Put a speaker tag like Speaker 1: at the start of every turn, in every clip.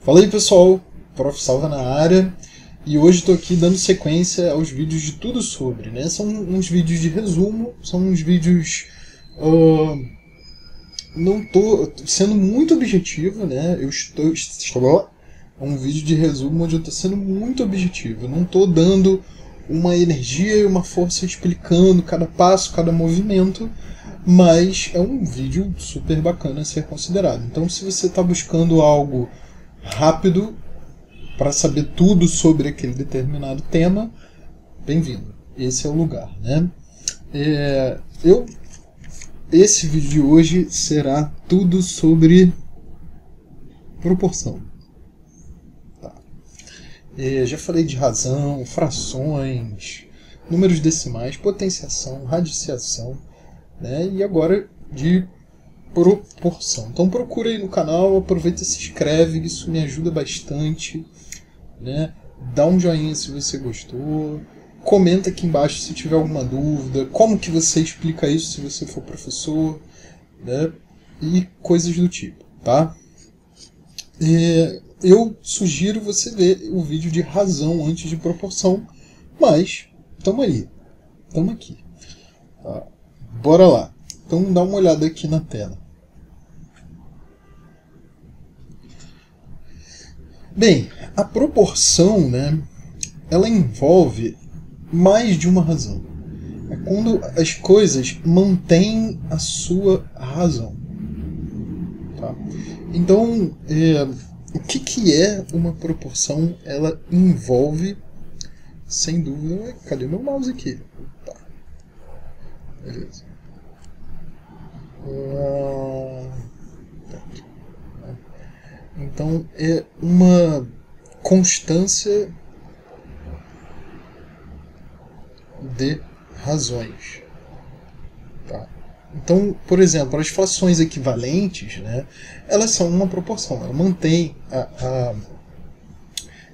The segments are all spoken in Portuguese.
Speaker 1: Fala aí pessoal, Prof. Salva na área, e hoje estou aqui dando sequência aos vídeos de tudo sobre, né? São uns vídeos de resumo, são uns vídeos... não estou sendo muito objetivo, né? É um vídeo de resumo onde eu estou sendo muito objetivo, eu não estou dando uma energia e uma força explicando cada passo, cada movimento, mas é um vídeo super bacana a ser considerado. Então se você está buscando algo rápido para saber tudo sobre aquele determinado tema, bem-vindo. Esse é o lugar, né? Esse vídeo de hoje será tudo sobre proporção. Tá. Já falei de razão, frações, números decimais, potenciação, radiciação, né? E agora de proporção. Então procura aí no canal, aproveita e se inscreve, isso me ajuda bastante, né? Dá um joinha se você gostou, comenta aqui embaixo se tiver alguma dúvida, como que você explica isso se você for professor, né? E coisas do tipo, tá? Eu sugiro você ver o vídeo de razão antes de proporção, mas tamo aqui, tá? Bora lá. Então dá uma olhada aqui na tela. Bem, a proporção, né, ela envolve mais de uma razão. É quando as coisas mantêm a sua razão. Tá? Então, o que é uma proporção? Ela envolve, sem dúvida... Cadê meu mouse aqui? Tá. Beleza. Então é uma constância de razões. Tá? Então, por exemplo, as frações equivalentes, né, elas são uma proporção, ela mantém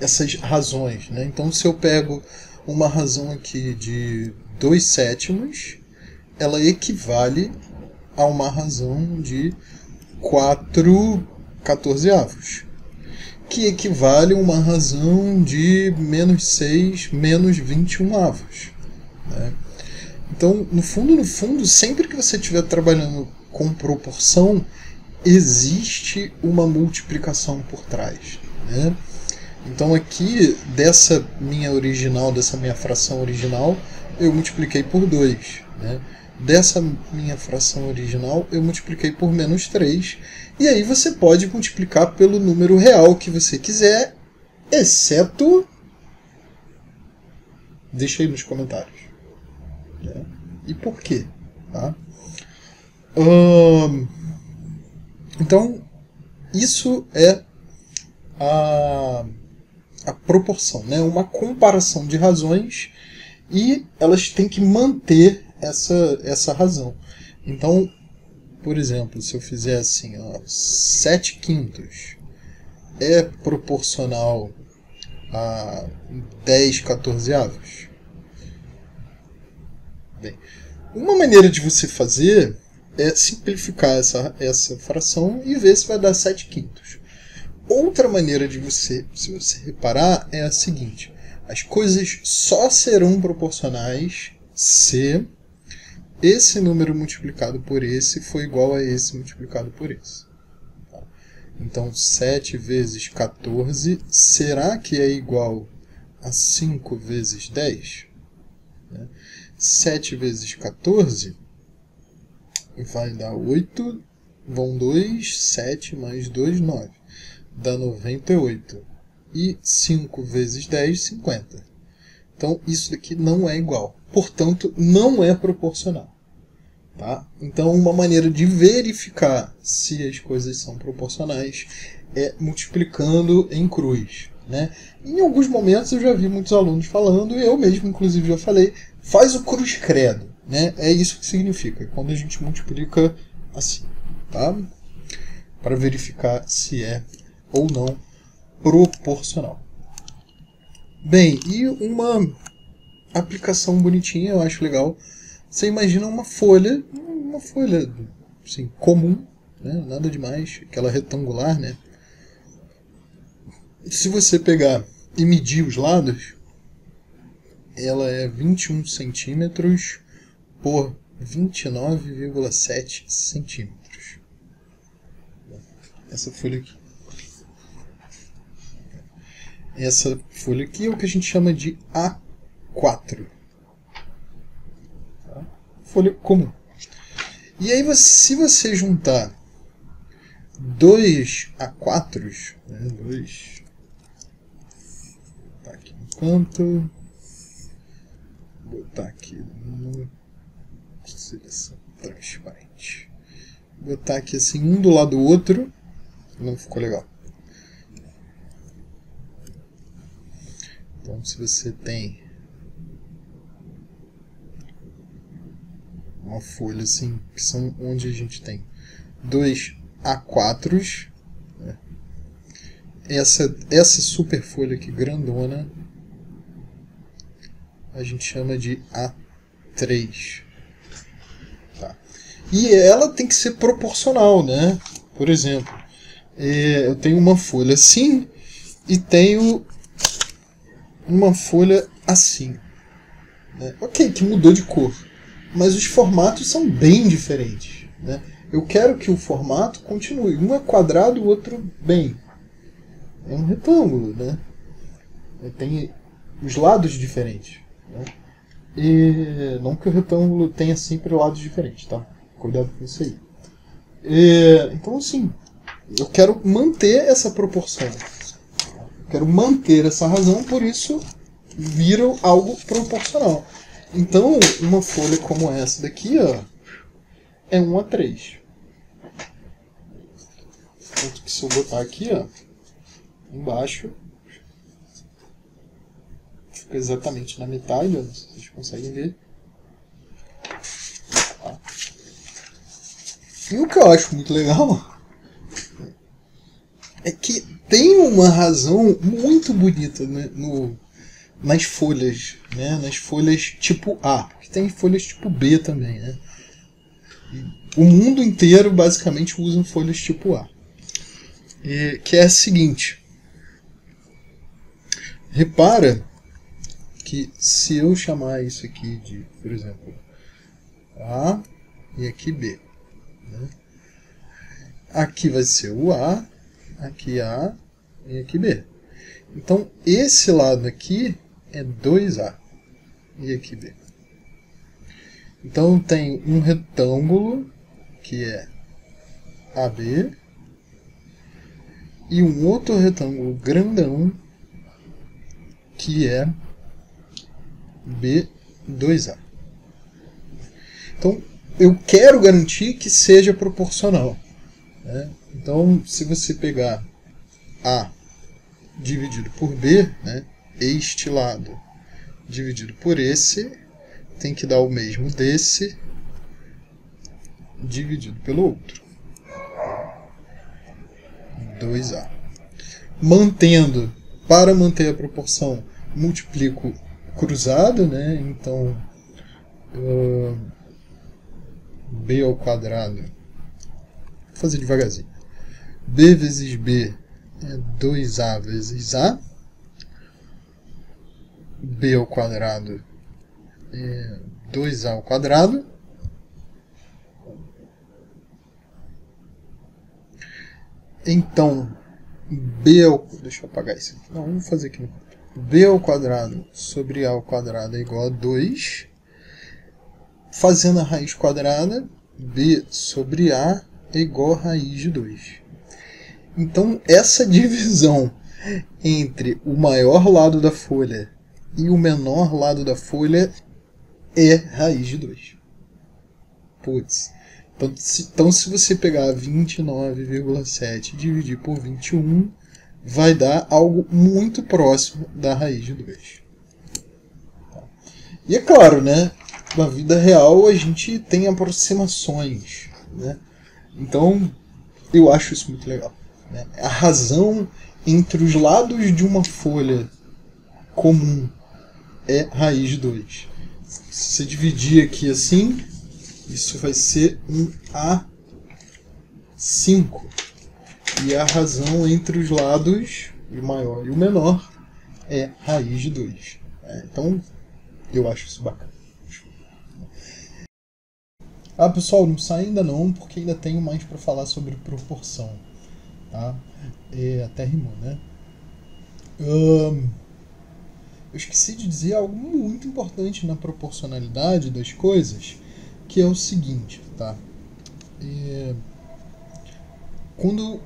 Speaker 1: essas razões. Né? Então, se eu pego uma razão aqui de 2/7, ela equivale a uma razão de 4/14, que equivale a uma razão de -6 -21. Né? Então, no fundo, sempre que você estiver trabalhando com proporção, existe uma multiplicação por trás. Né? Então aqui, dessa minha fração original, eu multipliquei por 2. Né? Dessa minha fração original, eu multipliquei por -3. E aí você pode multiplicar pelo número real que você quiser, exceto... Deixa aí nos comentários. Né? E por quê? Tá? Então, isso é a proporção, né? Uma comparação de razões e elas têm que manter essa razão. Então, por exemplo, se eu fizer assim, 7/5 é proporcional a 10/14. Bem, uma maneira de você fazer é simplificar essa fração e ver se vai dar 7/5. Outra maneira de você, se você reparar, é a seguinte: as coisas só serão proporcionais se esse número multiplicado por esse for igual a esse multiplicado por esse. Tá? Então, 7 vezes 14, será que é igual a 5 vezes 10? Né? 7 vezes 14 vai dar 8, vão 2, 7 mais 2, 9. Dá 98. E 5 vezes 10, 50. Então, isso daqui não é igual. Portanto, não é proporcional. Tá? Então, uma maneira de verificar se as coisas são proporcionais é multiplicando em cruz. Né? Em alguns momentos eu já vi muitos alunos falando, e eu mesmo inclusive já falei, faz o cruz credo. Né? É isso que significa, quando a gente multiplica assim. Tá? Para verificar se é ou não proporcional. Bem, e uma aplicação bonitinha, eu acho legal. Você imagina uma folha assim, comum, né? Nada demais, aquela retangular, né? Se você pegar e medir os lados, ela é 21 centímetros por 29,7 centímetros. Essa folha aqui. Essa folha aqui é o que a gente chama de A4. Tá? Folha comum. E aí, se você juntar dois A4s, né, dois, botar aqui no canto, botar aqui no seleção transparente, botar aqui assim um do lado do outro, não ficou legal. Então, se você tem uma folha assim, que são onde a gente tem dois A4s, né? Essa super folha aqui grandona a gente chama de A3. Tá. E ela tem que ser proporcional, né? Por exemplo, eu tenho uma folha assim e tenho uma folha assim, né? Ok, que mudou de cor, mas os formatos são bem diferentes, né? Eu quero que o formato continue. Um é quadrado, o outro bem. É um retângulo, né? Tem os lados diferentes, né? E não que o retângulo tenha sempre lados diferentes, tá? Cuidado com isso aí. Então, assim, eu quero manter essa proporção. Quero manter essa razão, por isso vira algo proporcional. Então, uma folha como essa daqui, ó, é 1:3. Tanto que se eu botar aqui, ó, embaixo, fica exatamente na metade, ó, vocês conseguem ver. Tá. E o que eu acho muito legal é que tem uma razão muito bonita, né, nas folhas, né, nas folhas tipo A, porque tem folhas tipo B também, né? O mundo inteiro basicamente usa folhas tipo A, que é a seguinte: repara que se eu chamar isso aqui de, por exemplo, A e aqui B, né? Aqui vai ser o A, aqui A e aqui B. Então, esse lado aqui é 2A e aqui B. Então, tem um retângulo, que é AB, e um outro retângulo grandão, que é B2A. Então, eu quero garantir que seja proporcional, né? Então, se você pegar A dividido por B, né, este lado dividido por esse, tem que dar o mesmo desse dividido pelo outro. 2A. Para manter a proporção, multiplico cruzado, né? Então, B ao quadrado, vou fazer devagarzinho. B vezes B é 2A vezes A. B ao quadrado é 2A ao quadrado. Então, deixa eu apagar isso aqui. Não, vamos fazer aqui no canto. B ao quadrado sobre A ao quadrado é igual a 2. Fazendo a raiz quadrada, B sobre A é igual a raiz de 2. Então, essa divisão entre o maior lado da folha e o menor lado da folha é raiz de 2. Putz. Então, se você pegar 29,7 e dividir por 21, vai dar algo muito próximo da raiz de 2. Tá. E é claro, né, na vida real a gente tem aproximações, né? Então, eu acho isso muito legal, né? A razão entre os lados de uma folha comum é raiz de 2. Se você dividir aqui assim, isso vai ser um A5. E a razão entre os lados e o maior e o menor é raiz de 2. Então, eu acho isso bacana. Pessoal, não sai ainda não, porque ainda tenho mais para falar sobre proporção. Tá? Até rimou, né? Eu esqueci de dizer algo muito importante na proporcionalidade das coisas, que é o seguinte, tá? Quando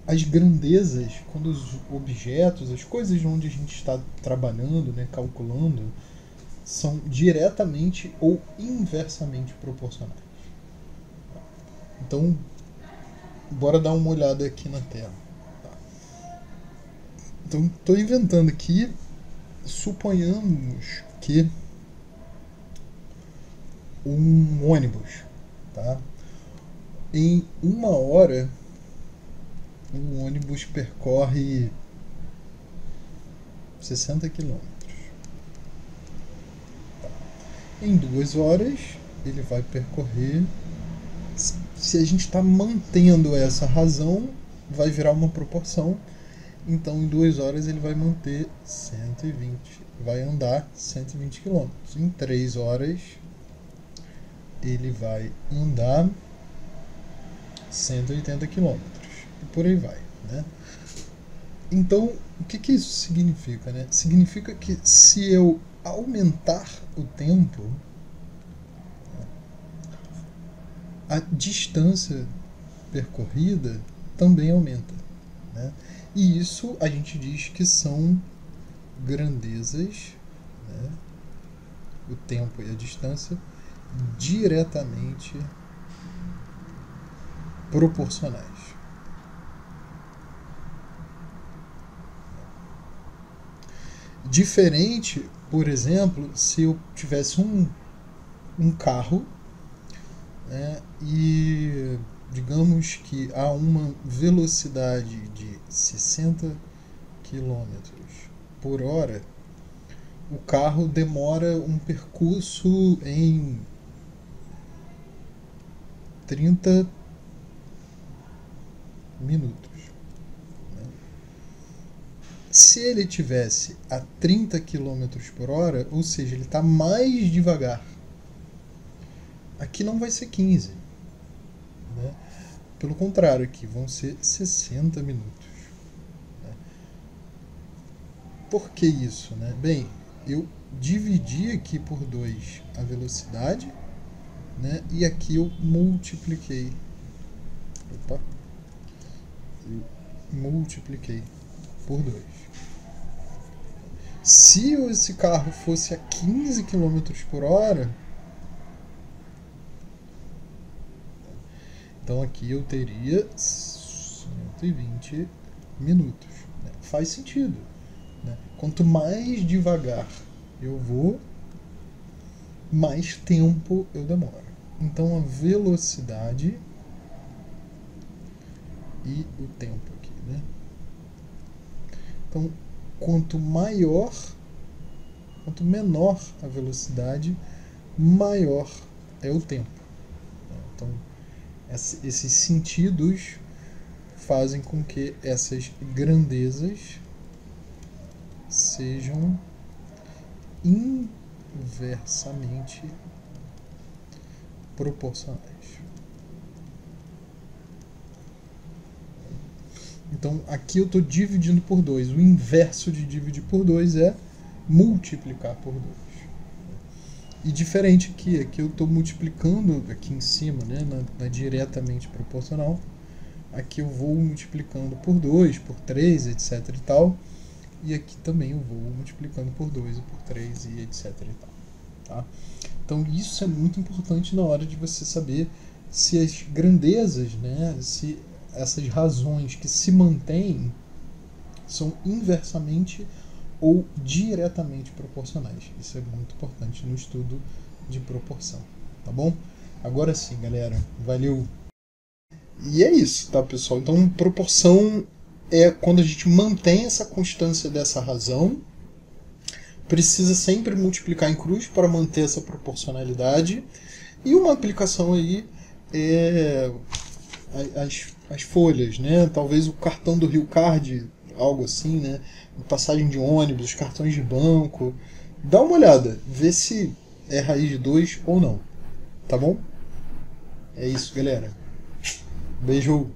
Speaker 1: as grandezas, quando os objetos, as coisas onde a gente está trabalhando, né, calculando, são diretamente ou inversamente proporcionais. Então, bora dar uma olhada aqui na tela. Então, estou inventando aqui, suponhamos que um ônibus, tá? Em 1 hora, o ônibus percorre 60 km. Em 2 horas, ele vai percorrer... Se a gente está mantendo essa razão, vai virar uma proporção. Então, em 2 horas, ele vai manter 120. Vai andar 120 km. Em 3 horas, ele vai andar 180 km. E por aí vai, né? Então, o que isso significa, né? Significa que se eu aumentar o tempo, a distância percorrida também aumenta, né? E isso a gente diz que são grandezas, né? O tempo e a distância diretamente proporcionais. Diferente, por exemplo, se eu tivesse um carro, né, e digamos que há uma velocidade de 60 km por hora, o carro demora um percurso em 30 minutos. Né? Se ele tivesse a 30 km por hora, ou seja, ele está mais devagar, aqui não vai ser 15. Né? Pelo contrário, aqui vão ser 60 minutos. Né? Por que isso? Né? Bem, eu dividi aqui por 2 a velocidade, né? E aqui eu multipliquei. Eu multipliquei por 2. Se esse carro fosse a 15 km por hora, então aqui eu teria 120 minutos. Né? Faz sentido. Né? Quanto mais devagar eu vou, mais tempo eu demoro. Então a velocidade e o tempo aqui, né? Então, quanto menor a velocidade, maior é o tempo. Então, esses sentidos fazem com que essas grandezas sejam inversamente proporcionais. Então, aqui eu estou dividindo por 2. O inverso de dividir por 2 é multiplicar por 2. E diferente aqui eu estou multiplicando aqui em cima, né, na diretamente proporcional. Aqui eu vou multiplicando por 2, por 3, etc e tal. E aqui também eu vou multiplicando por 2 e por 3 e etc e tal. Tá? Então isso é muito importante na hora de você saber se as grandezas, né, se essas razões que se mantêm são inversamente ou diretamente proporcionais. Isso é muito importante no estudo de proporção, tá bom? Agora sim, galera, valeu! E é isso, tá, pessoal? Então, proporção é quando a gente mantém essa constância dessa razão, precisa sempre multiplicar em cruz para manter essa proporcionalidade, e uma aplicação aí é as folhas, né? Talvez o cartão do Rio Card algo assim, né? Passagem de ônibus, os cartões de banco. Dá uma olhada, vê se é raiz de 2 ou não. Tá bom? É isso, galera. Beijo.